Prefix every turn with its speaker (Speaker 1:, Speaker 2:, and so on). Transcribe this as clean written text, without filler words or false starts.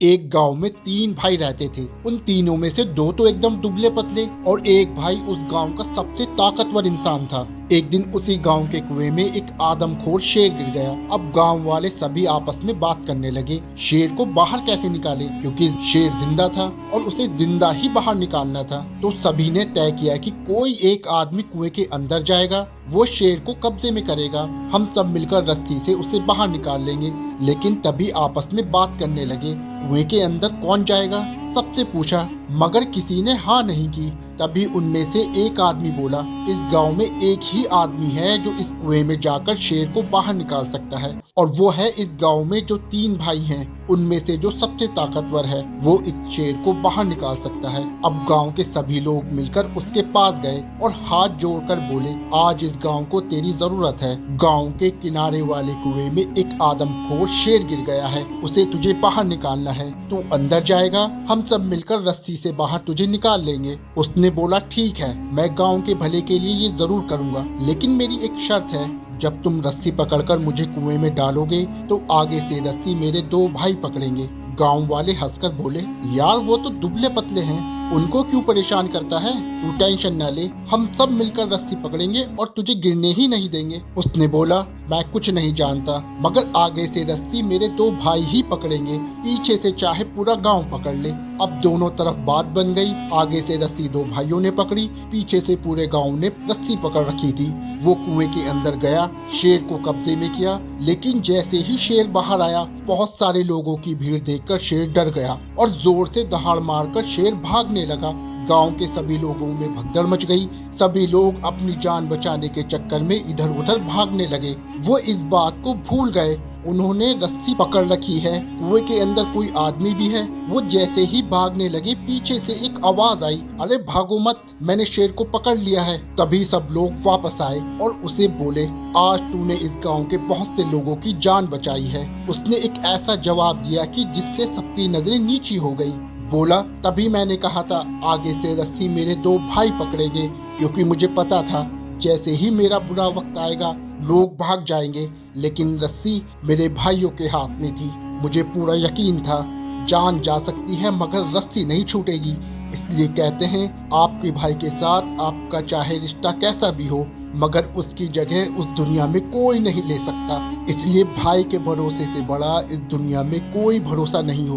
Speaker 1: एक गांव में तीन भाई रहते थे। उन तीनों में से दो तो एकदम दुबले पतले और एक भाई उस गांव का सबसे ताकतवर इंसान था। एक दिन उसी गांव के कुएं में एक आदमखोर शेर गिर गया। अब गांव वाले सभी आपस में बात करने लगे, शेर को बाहर कैसे निकाले, क्योंकि शेर जिंदा था और उसे जिंदा ही बाहर निकालना था। तो सभी ने तय किया कि कोई एक आदमी कुएं के अंदर जाएगा, वो शेर को कब्जे में करेगा, हम सब मिलकर रस्सी से उसे बाहर निकाल लेंगे। लेकिन तभी आपस में बात करने लगे, कुएं के अंदर कौन जाएगा, सबसे पूछा, मगर किसी ने हाँ नहीं की। तभी उनमें से एक आदमी बोला, इस गांव में एक ही आदमी है जो इस कुएं में जाकर शेर को बाहर निकाल सकता है, और वो है इस गांव में जो तीन भाई हैं उनमें से जो सबसे ताकतवर है, वो इस शेर को बाहर निकाल सकता है। अब गांव के सभी लोग मिलकर उसके पास गए और हाथ जोड़कर बोले, आज इस गांव को तेरी जरूरत है। गांव के किनारे वाले कुएं में एक आदमखोर शेर गिर गया है, उसे तुझे बाहर निकालना है। तू अंदर जाएगा, हम सब मिलकर रस्सी से बाहर तुझे निकाल लेंगे। उसने बोला, ठीक है, मैं गांव के भले के लिए ये जरूर करूंगा, लेकिन मेरी एक शर्त है, जब तुम रस्सी पकड़कर मुझे कुएं में डालोगे तो आगे से रस्सी मेरे दो भाई पकड़ेंगे। गांव वाले हंसकर बोले, यार वो तो दुबले पतले हैं, उनको क्यों परेशान करता है, तू टेंशन न ले, हम सब मिलकर रस्सी पकड़ेंगे और तुझे गिरने ही नहीं देंगे। उसने बोला, मैं कुछ नहीं जानता, मगर आगे से रस्सी मेरे दो भाई ही पकड़ेंगे, पीछे से चाहे पूरा गांव पकड़ ले। अब दोनों तरफ बात बन गई, आगे से रस्सी दो भाइयों ने पकड़ी, पीछे से पूरे गांव ने रस्सी पकड़ रखी थी। वो कुएं के अंदर गया, शेर को कब्जे में किया, लेकिन जैसे ही शेर बाहर आया, बहुत सारे लोगों की भीड़ देखकर शेर डर गया और जोर से दहाड़ मारकर शेर भागने लगा। गांव के सभी लोगों में भगदड़ मच गई, सभी लोग अपनी जान बचाने के चक्कर में इधर उधर भागने लगे। वो इस बात को भूल गए, उन्होंने रस्सी पकड़ रखी है, कुएं के अंदर कोई आदमी भी है। वो जैसे ही भागने लगे, पीछे से एक आवाज आई, अरे भागो मत, मैंने शेर को पकड़ लिया है। तभी सब लोग वापस आए और उसे बोले, आज तूने इस गांव के बहुत से लोगों की जान बचाई है। उसने एक ऐसा जवाब दिया कि जिससे सबकी नजरें नीची हो गई। बोला, तभी मैंने कहा था आगे से रस्सी मेरे दो भाई पकड़ेंगे, क्योंकि मुझे पता था जैसे ही मेरा बुरा वक्त आएगा लोग भाग जाएंगे, लेकिन रस्सी मेरे भाइयों के हाथ में थी। मुझे पूरा यकीन था जान जा सकती है मगर रस्सी नहीं छूटेगी। इसलिए कहते हैं, आपके भाई के साथ आपका चाहे रिश्ता कैसा भी हो, मगर उसकी जगह उस दुनिया में कोई नहीं ले सकता। इसलिए भाई के भरोसे से बड़ा इस दुनिया में कोई भरोसा नहीं हो।